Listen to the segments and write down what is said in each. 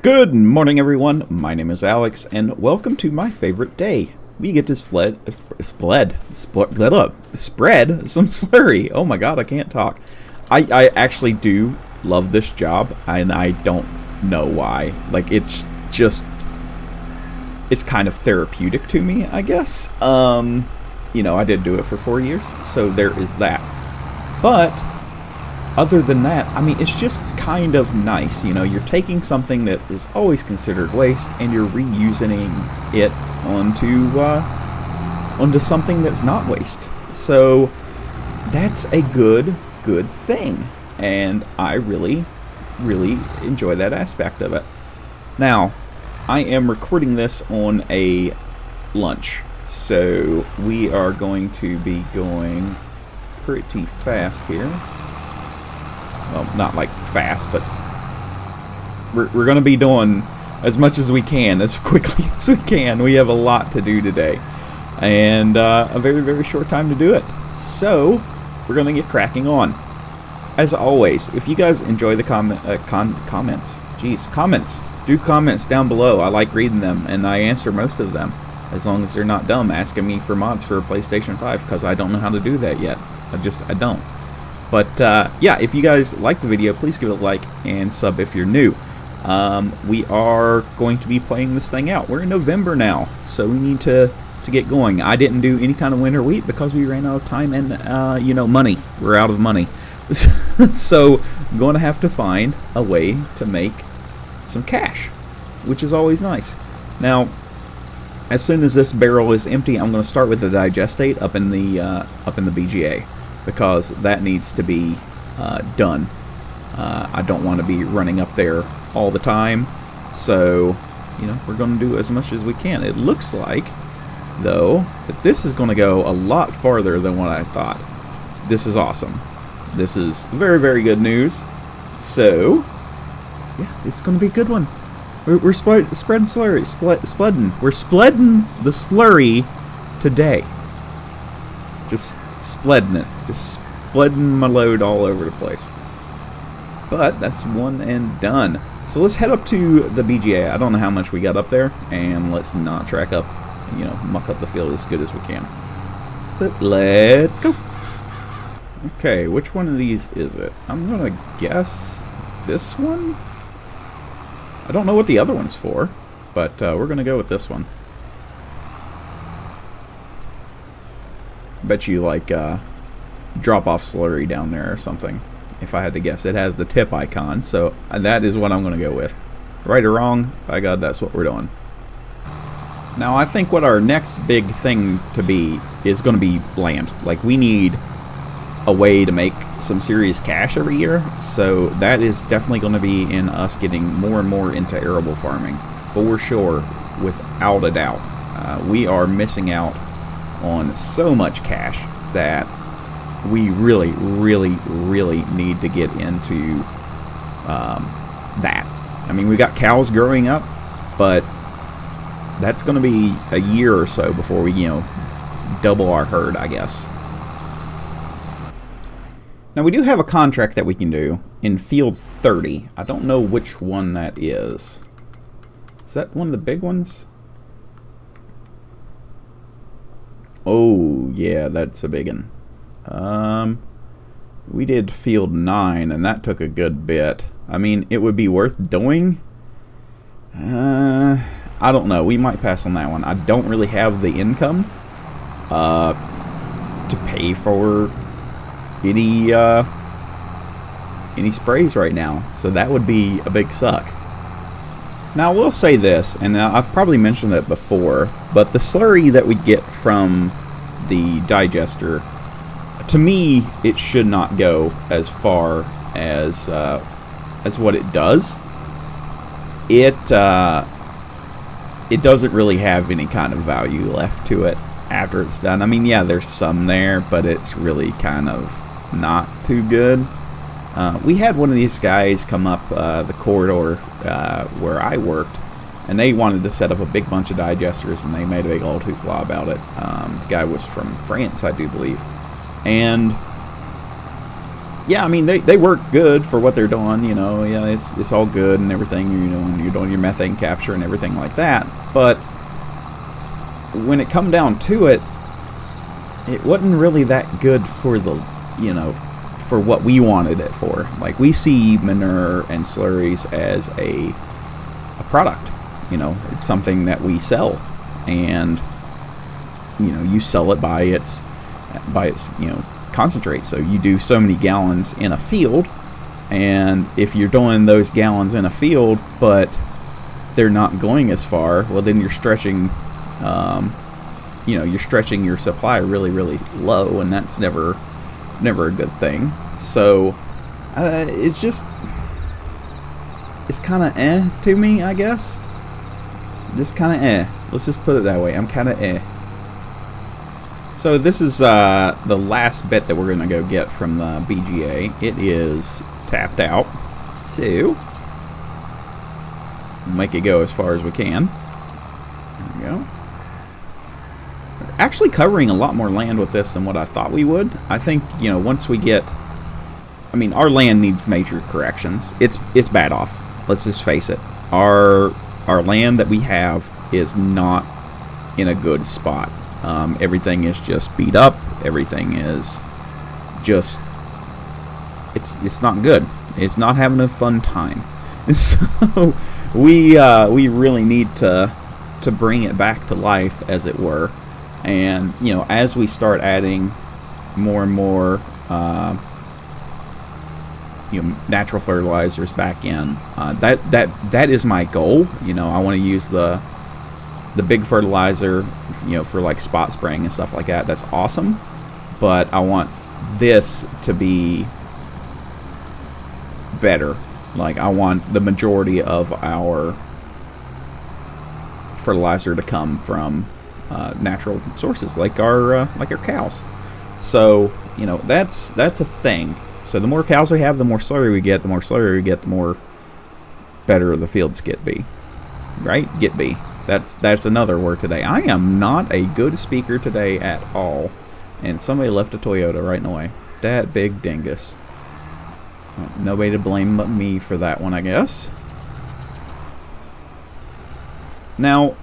Good morning, everyone. My name is Alex, and welcome to my favorite day. We get to spread some slurry. Oh my god, I can't talk. I actually do love this job, and I don't know why. Like, it's kind of therapeutic to me, I guess. You know, I did do it for 4 years, so there is that. But other than that, I mean, it's just kind of nice. You know, you're taking something that is always considered waste and you're reusing it onto something that's not waste. So that's a good thing, and I really enjoy that aspect of it. Now, I am recording this on a lunch, so we are going to be going pretty fast here. Well, not like fast, but we're going to be doing as much as we can, as quickly as we can. We have a lot to do today, and a very short time to do it. So we're going to get cracking on. As always, if you guys enjoy the comments, do comments down below. I like reading them, and I answer most of them, as long as they're not dumb asking me for mods for a PlayStation 5, because I don't know how to do that yet. I don't. But yeah, if you guys like the video, please give it a like and sub if you're new. We are going to be playing this thing out. We're in November now, so we need to get going. I didn't do any kind of winter wheat because we ran out of time and, you know, money. We're out of money. So I'm going to have to find a way to make some cash, which is always nice. Now, as soon as this barrel is empty, I'm going to start with the digestate up in the BGA, because that needs to be done. I don't want to be running up there all the time, so you know, we're going to do as much as we can. It looks like, though, that this is going to go a lot farther than what I thought. This is awesome. This is very good news. So yeah, it's going to be a good one. We're spreading slurry, we're spreading the slurry today. Just spreading it, just spreading my load all over the place. But that's one and done. So let's head up to the BGA. I don't know how much we got up there, and let's not track up, you know, muck up the field as good as we can. So let's go. Okay, which one of these is it? I'm gonna guess this one. I don't know what the other one's for, but we're gonna go with this one. Bet you like drop off slurry down there or something. If I had to guess, it has the tip icon, so that is what I'm going to go with. Right or wrong, by God, that's what we're doing. Now, I think what our next big thing to be is going to be land. Like, we need a way to make some serious cash every year, so that is definitely going to be in us getting more and more into arable farming, for sure, without a doubt. We are missing out on so much cash that we really need to get into that. I mean, we got cows growing up, but that's going to be a year or so before we, you know, double our herd, I guess. Now, we do have a contract that we can do in field 30. I don't know which one that is. Is that one of the big ones? Oh, yeah, that's a big one. We did field 9, and that took a good bit. I mean, it would be worth doing. I don't know. We might pass on that one. I don't really have the income to pay for any sprays right now, so that would be a big suck. Now, I will say this, and I've probably mentioned it before, but the slurry that we get from the digester, to me, it should not go as far as what it does. It doesn't really have any kind of value left to it after it's done. I mean, yeah, there's some there, but it's really kind of not too good. We had one of these guys come up the corridor where I worked, and they wanted to set up a big bunch of digesters, and they made a big old hoopla about it. The guy was from France, I do believe. And yeah, I mean, they work good for what they're doing, you know. Yeah, it's all good and everything, you know, and you're doing your methane capture and everything like that. But when it come down to it, it wasn't really that good for the, you know, for what we wanted it for. Like, we see manure and slurries as a product, you know. It's something that we sell, and, you know, you sell it by its you know, concentrate. So you do so many gallons in a field, and if you're doing those gallons in a field but they're not going as far, well, then you're stretching, you know, you're stretching your supply really, really low, and that's never a good thing. So it's just, it's kind of to me, I guess. Just kind of let's just put it that way. I'm kind of So this is the last bit that we're going to go get from the BGA. It is tapped out, so make it go as far as we can. There we go. We're actually covering a lot more land with this than what I thought we would. I think, you know, once we get, I mean, our land needs major corrections. It's bad off. Let's just face it. Our land that we have is not in a good spot. Everything is just beat up. Everything is just, it's not good. It's not having a fun time. So we really need to bring it back to life, as it were. And, you know, as we start adding more and more you know, natural fertilizers back in, that is my goal. You know, I want to use the big fertilizer, you know, for like spot spraying and stuff like that. That's awesome, but I want this to be better. Like, I want the majority of our fertilizer to come from natural sources, like our cows. So, you know, that's a thing. So the more cows we have, the more slurry we get. The more slurry we get, the more better the fields get be. Right? Get be. That's another word today. I am not a good speaker today at all. And somebody left a Toyota right in the way. That big dingus. Well, nobody to blame but me for that one, I guess. Now,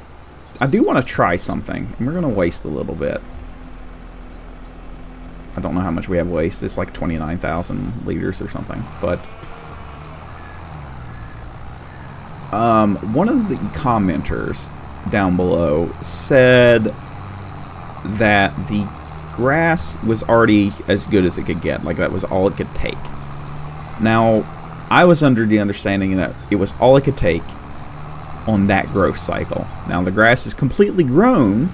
I do want to try something. And we're going to waste a little bit. I don't know how much we have waste. It's like 29,000 liters or something. But one of the commenters down below said that the grass was already as good as it could get. Like, that was all it could take. Now, I was under the understanding that it was all it could take on that growth cycle. Now, the grass is completely grown,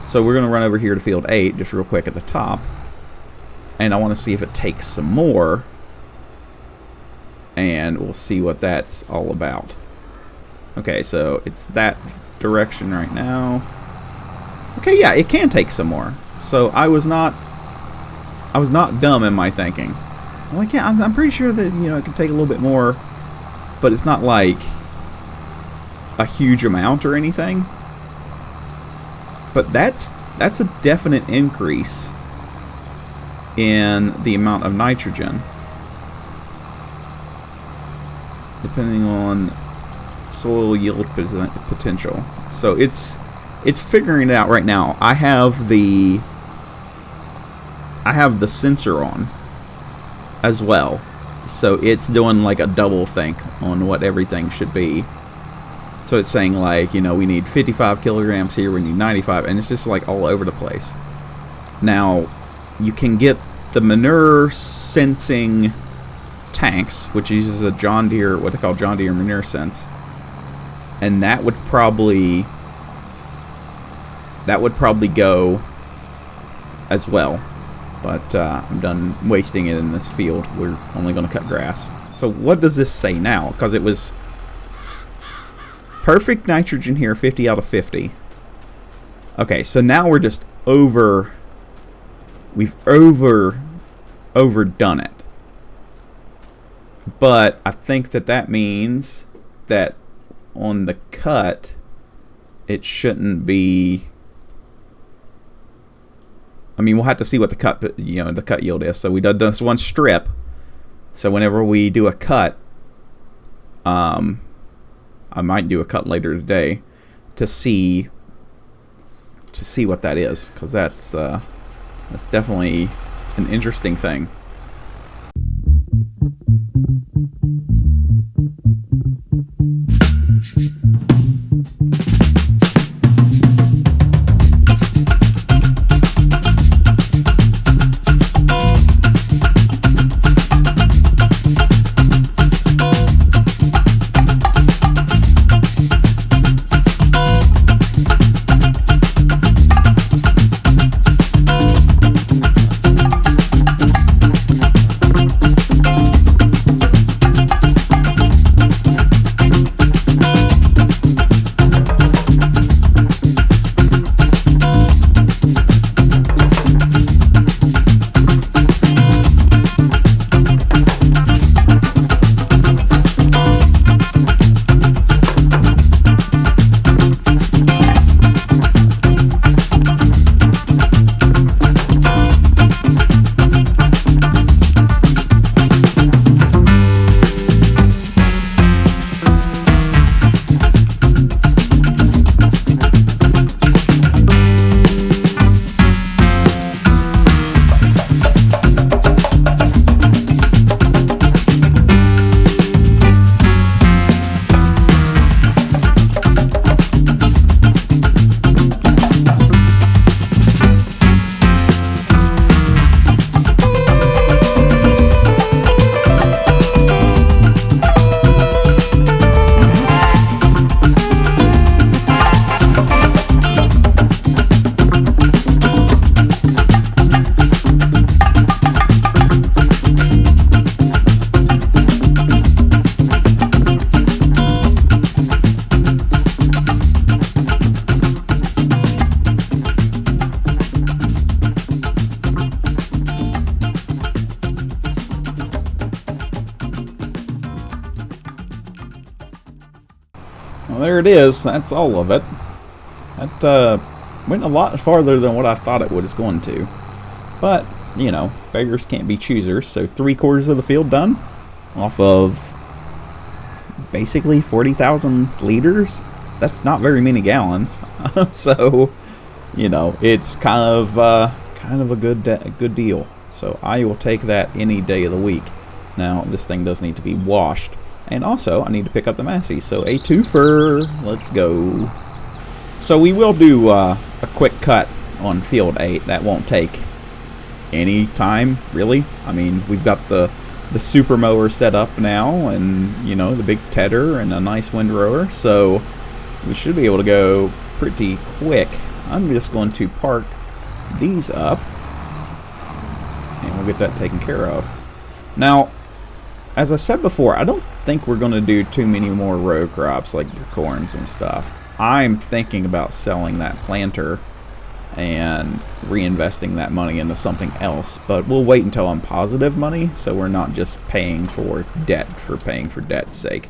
so we're going to run over here to field 8 just real quick at the top. And I want to see if it takes some more, and we'll see what that's all about. Okay, so it's that direction right now. Okay, yeah, it can take some more. So I was not dumb in my thinking. I'm like, yeah, I'm pretty sure that, you know, it can take a little bit more, but it's not like a huge amount or anything. But that's a definite increase in the amount of nitrogen, depending on soil yield potential. So it's figuring it out right now. I have the sensor on as well, so it's doing like a double think on what everything should be. So it's saying, like, you know, we need 55 kilograms here, we need 95, and it's just like all over the place. Now, you can get the manure sensing tanks, which uses a John Deere, what they call John Deere Manure Sense, and that would probably go as well. But I'm done wasting it in this field. We're only going to cut grass. So what does this say now? Because it was perfect nitrogen here, 50 out of 50. Okay, so now we're just we've overdone it. But I think that means that on the cut, it shouldn't be. I mean, we'll have to see what the cut yield is. So we did this one strip, So whenever we do a cut, I might do a cut later today to see what that is, because that's definitely an interesting thing. Well, there it is. That's all of it. That went a lot farther than what I thought it was going to. But, you know, beggars can't be choosers. So 3/4 of the field done off of basically 40,000 liters. That's not very many gallons. So, you know, it's kind of a good deal. So I will take that any day of the week. Now, this thing does need to be washed. And also, I need to pick up the Massey. So a twofer. Let's go. So we will do a quick cut on field 8. That won't take any time, really. I mean, we've got the super mower set up now, and, you know, the big tedder and a nice windrower. So we should be able to go pretty quick. I'm just going to park these up, and we'll get that taken care of. Now, as I said before, I don't think we're going to do too many more row crops like your corns and stuff. I'm thinking about selling that planter and reinvesting that money into something else, but we'll wait until I'm positive money, so we're not just paying for debt for paying for debt's sake.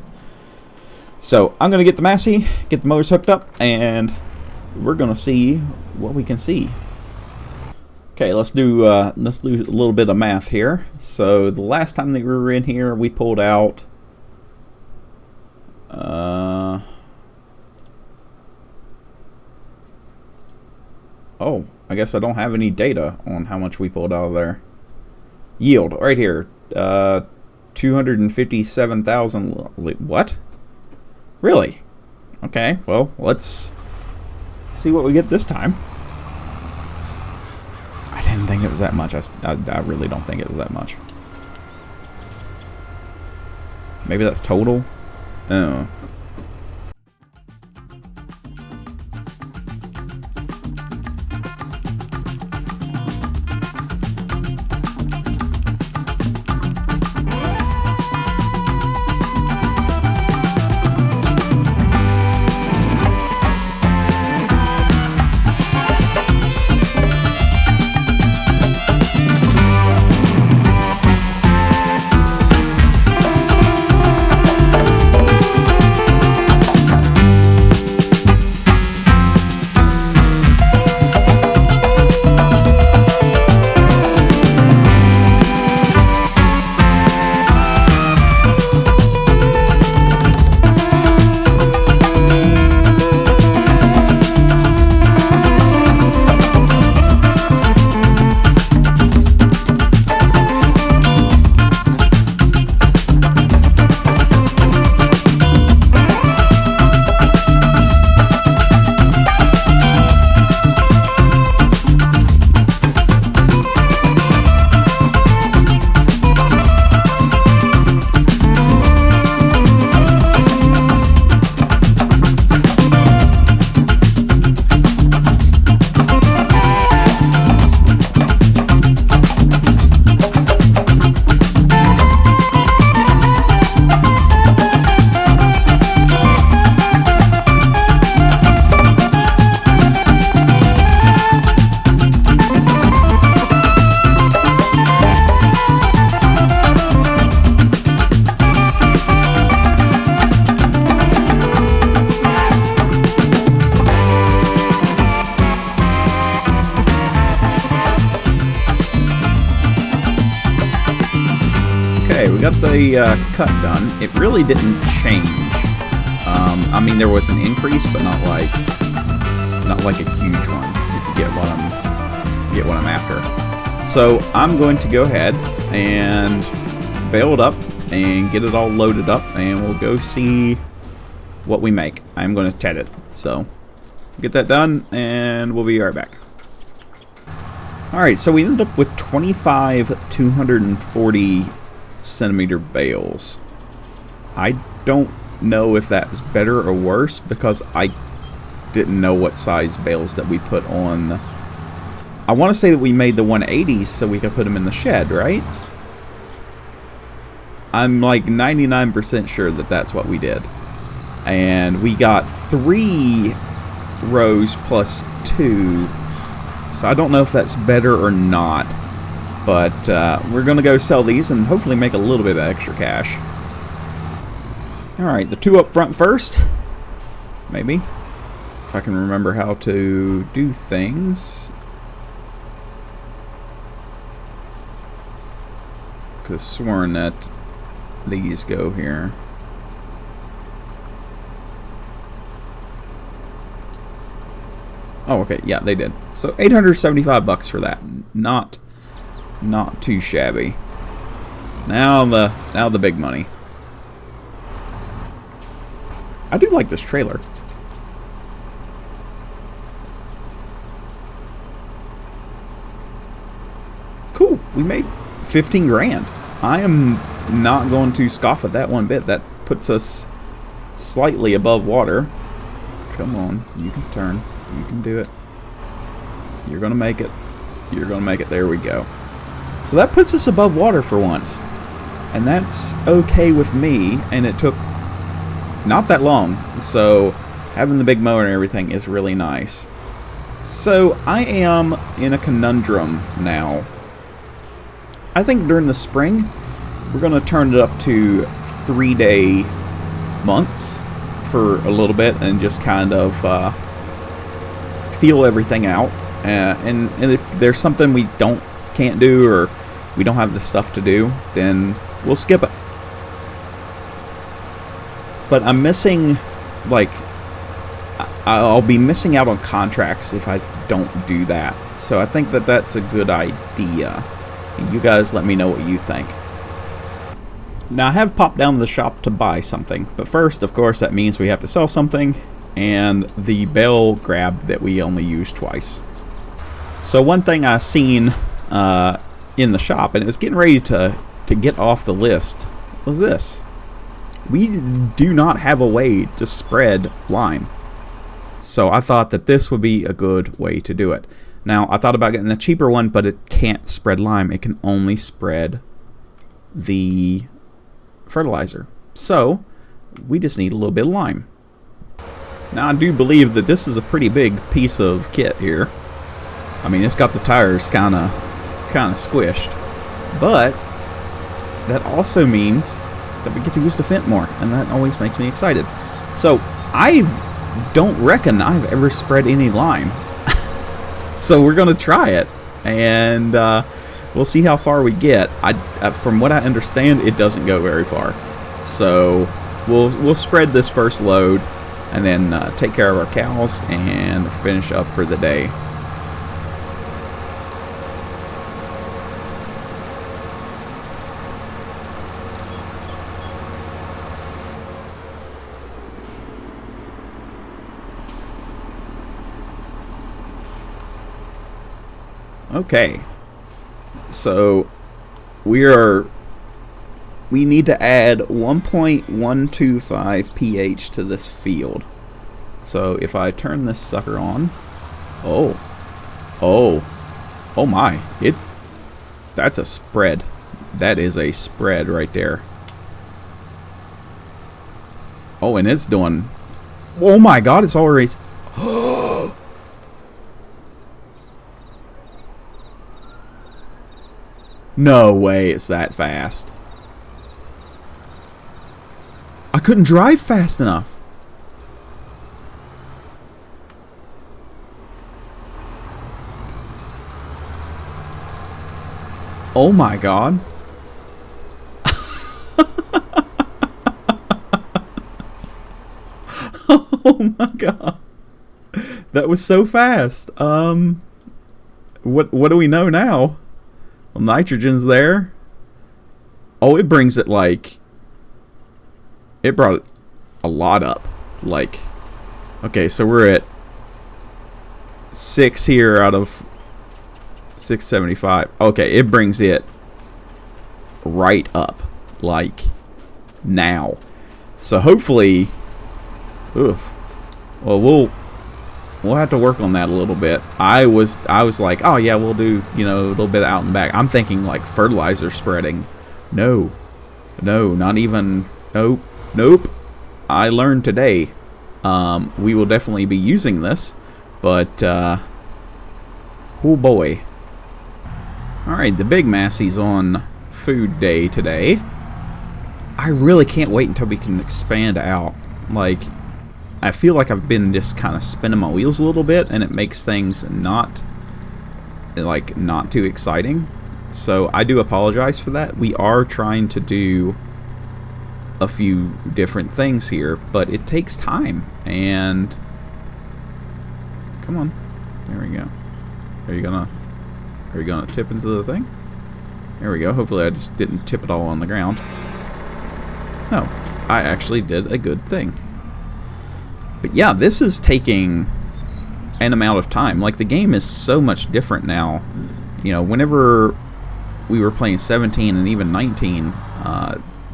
So I'm going to get the Massey, get the mowers hooked up, and we're going to see what we can see. Okay, let's do a little bit of math here. So the last time that we were in here, we pulled out oh, I guess I don't have any data on how much we pulled out of there. Yield right here, 257,000. What? Really? Okay, well, let's see what we get this time. I didn't think it was that much. I really don't think it was that much. Maybe that's total? Oh. got the cut done. It really didn't change. I mean, there was an increase, but not like a huge one. If you get what I'm after. So I'm going to go ahead and bale it up and get it all loaded up, and we'll go see what we make. I'm going to TED it. So get that done, and we'll be right back. Alright, so we ended up with 25 240 centimeter bales. I don't know if that was better or worse because I didn't know what size bales that we put on. I want to say that we made the 180s so we could put them in the shed, right? I'm like 99% sure that that's what we did. And we got 3 rows plus 2. So I don't know if that's better or not, but we're going to go sell these and hopefully make a little bit of extra cash. Alright, the 2 up front first. Maybe. If I can remember how to do things. Could have sworn that these go here. Oh, okay, yeah, they did. So $875 for that. Not too shabby. Now the big money. I do like this trailer. Cool. We made 15 grand. I am not going to scoff at that one bit. That puts us slightly above water. Come on, you can turn. You can do it. You're gonna make it. You're gonna make it. There we go. So that puts us above water for once. And that's okay with me. And it took not that long. So having the big mower and everything is really nice. So I am in a conundrum now. I think during the spring, we're gonna turn it up to 3-day months for a little bit and just kind of feel everything out, and if there's something we can't do or we don't have the stuff to do, then we'll skip it. But I'm missing, like, I'll be missing out on contracts if I don't do that. So I think that that's a good idea. You guys let me know what you think. Now I have popped down to the shop to buy something, but first, of course, that means we have to sell something. And the bale grab that we only use twice. So one thing I seen in the shop, and it was getting ready to get off the list, was this. We do not have a way to spread lime. So I thought that this would be a good way to do it. Now, I thought about getting the cheaper one, but it can't spread lime. It can only spread the fertilizer. So we just need a little bit of lime. Now, I do believe that this is a pretty big piece of kit here. I mean, it's got the tires kind of squished. But that also means that we get to use the Fent more, and that always makes me excited. So, I don't reckon I've ever spread any lime. So, we're going to try it, and we'll see how far we get. From what I understand, it doesn't go very far. So, we'll spread this first load, and then take care of our cows and finish up for the day. Okay, so we need to add 1.125 pH to this field. So if I turn this sucker on, oh my, that's a spread. That is a spread right there. Oh, and it's doing, oh my god, it's already, no way it's that fast. I couldn't drive fast enough. Oh my god. Oh my god. That was so fast. What do we know now? Well, nitrogen's there. Oh, it brings it like... It brought it a lot up. Like... Okay, so we're at 6 here out of 675. Okay, it brings it right up. Like, now. So hopefully... Oof. Well, we'll have to work on that a little bit. I was like, oh yeah, we'll do, you know, a little bit out and back. I'm thinking like fertilizer spreading. No, not even. Nope. I learned today. We will definitely be using this, but oh boy. All right, the big Massey's on food day today. I really can't wait until we can expand out. Like, I feel like I've been just kind of spinning my wheels a little bit, and it makes things not too exciting. So I do apologize for that. We are trying to do a few different things here, but it takes time. And come on, there we go. Are you gonna tip into the thing? There we go. Hopefully I just didn't tip it all on the ground. No, I actually did a good thing. But yeah, this is taking an amount of time. Like, the game is so much different now. You know, whenever we were playing 17 and even 19,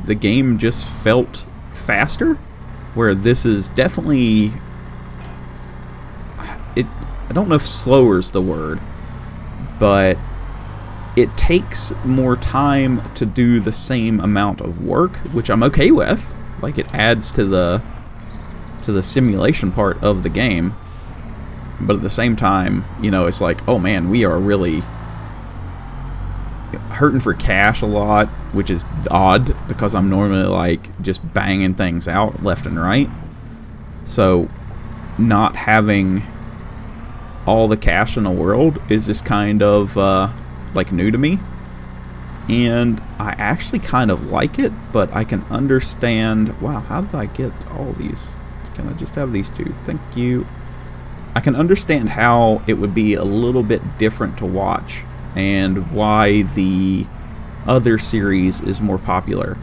the game just felt faster. Where this is definitely... I don't know if slower is the word, but it takes more time to do the same amount of work, which I'm okay with. Like, it adds to the simulation part of the game, but at the same time, you know, it's like, oh man, we are really hurting for cash a lot, which is odd because I'm normally like just banging things out left and right. So not having all the cash in the world is just kind of like new to me, and I actually kind of like it, but I can understand... Wow, how did I get all these? Can I just have these two? Thank you. I can understand how it would be a little bit different to watch, and why the other series is more popular.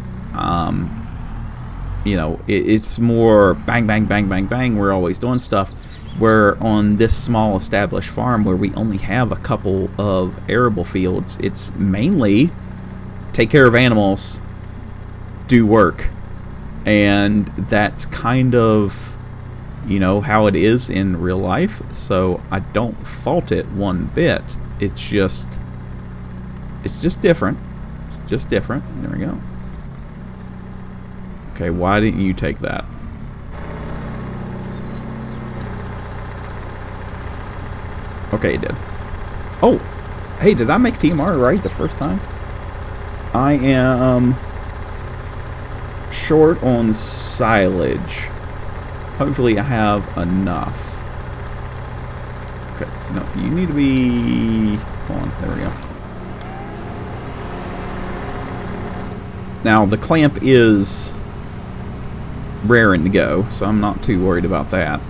You know, it's more bang, bang, bang, bang, bang. We're always doing stuff. Where on this small established farm where we only have a couple of arable fields, it's mainly take care of animals, do work. And that's kind of, you know, how it is in real life. So I don't fault it one bit. It's just different. It's just different. There we go. Okay, why didn't you take that? Okay, it did. Oh, hey, did I make TMR right the first time? I am short on silage. Hopefully I have enough. Okay, no, you need to be... Hold on, there we go. Now, the clamp is raring to go, so I'm not too worried about that.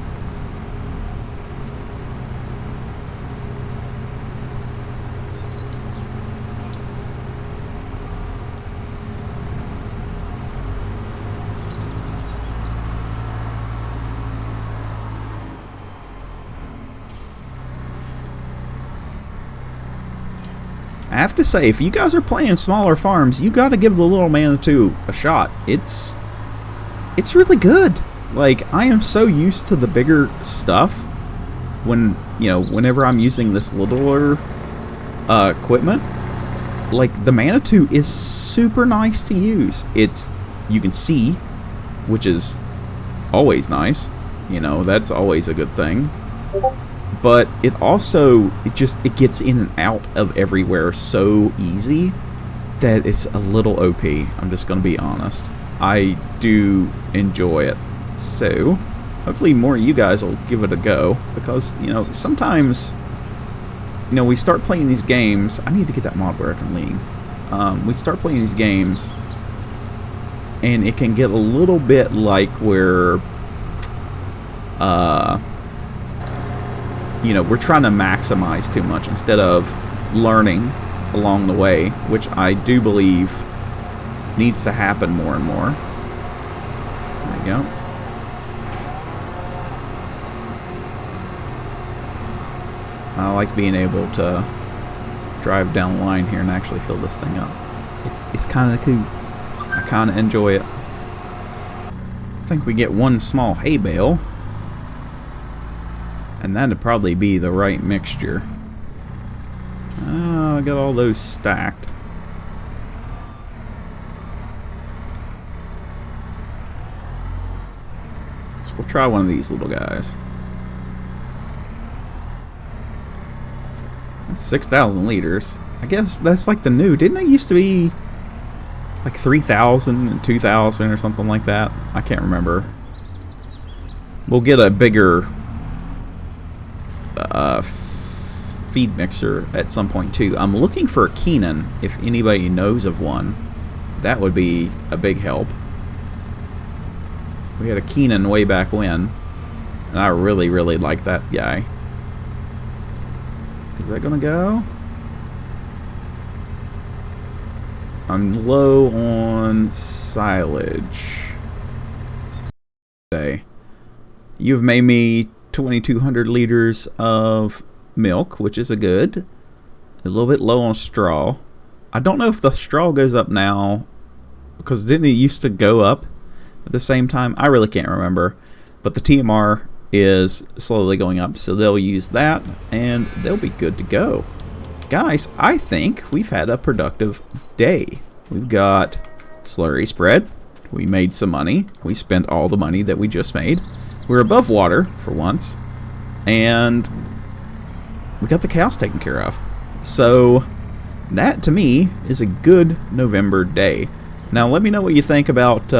I have to say, if you guys are playing smaller farms, you got to give the Little Manitou a shot. It's really good. Like, I am so used to the bigger stuff when, you know, whenever I'm using this littler equipment. Like, the Manitou is super nice to use. You can see, which is always nice. You know, that's always a good thing. But it also, it gets in and out of everywhere so easy that it's a little OP. I'm just going to be honest. I do enjoy it. So, hopefully more of you guys will give it a go. Because, you know, sometimes, you know, we start playing these games. I need to get that mod where I can lean. We start playing these games, and it can get a little bit like where you know, we're trying to maximize too much instead of learning along the way, which I do believe needs to happen more and more. There you go. I like being able to drive down the line here and actually fill this thing up. It's kind of cool. I kind of enjoy it. I think we get one small hay bale, and that'd probably be the right mixture. I got all those stacked. So we'll try one of these little guys. 6,000 liters. I guess that's like the new. Didn't it used to be like 3,000 and 2,000 or something like that? I can't remember. We'll get a bigger feed mixer at some point too. I'm looking for a Keenan. If anybody knows of one, that would be a big help. We had a Keenan way back when, and I really like that guy. Is that gonna go? I'm low on silage today. You've made me 2,200 liters of milk, which is a good. A little bit low on straw. I don't know if the straw goes up now, because didn't it used to go up at the same time? I really can't remember. But the TMR is slowly going up, so they'll use that and they'll be good to go. Guys, I think we've had a productive day. We've got slurry spread. We made some money. We spent all the money that we just made. We're above water for once, and we got the cows taken care of. So that to me is a good November day. Now let me know what you think about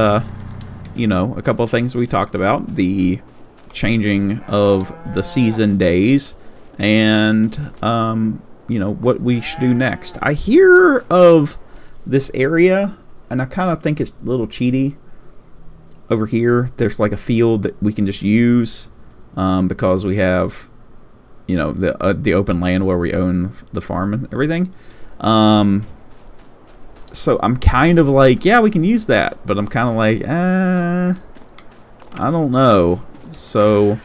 you know, a couple of things we talked about, the changing of the season days, and you know, what we should do next. I hear of this area, and I kind of think it's a little cheaty. Over here, there's like a field that we can just use because we have, you know, the open land where we own the farm and everything. So I'm kind of like, yeah, we can use that, but I'm kind of like, I don't know. So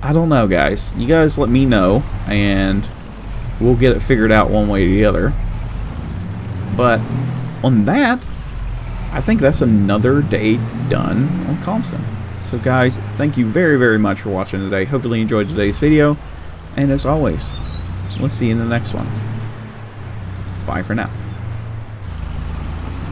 I don't know, guys. You guys let me know, and we'll get it figured out one way or the other. But on that, I think that's another day done on Calmsden. So guys, thank you very much for watching today. Hopefully you enjoyed today's video, and as always, we'll see you in the next one. Bye for now.